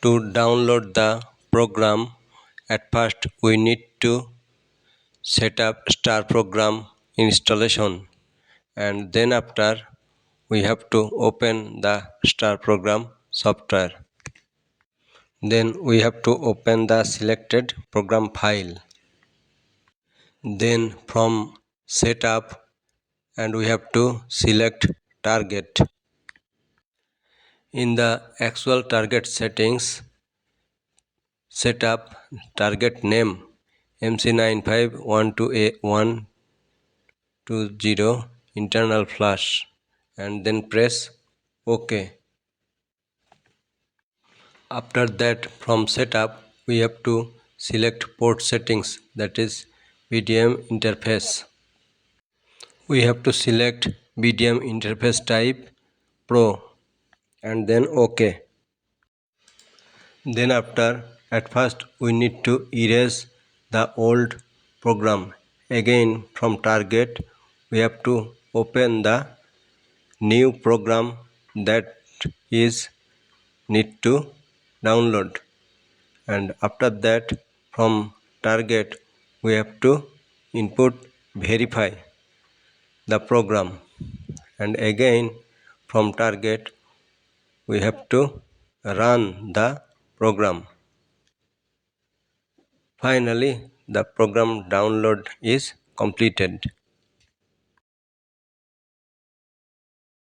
To download the program, at first we need to set up star program installation, and then after we have to open the star program software. Then we have to open the selected program file. Then from setup, and we have to select target. In the actual target settings, set up target name MC9512A120 internal flash, and then press OK. After that, from setup we have to select port settings, that is BDM interface. We have to select BDM interface type Pro, and then OK. Then after, at first we need to erase the old program. Again, from target we have to open the new program that is need to download, and after that from target we have to input verify the program, and again from target we have to run the program. Finally, the program download is completed.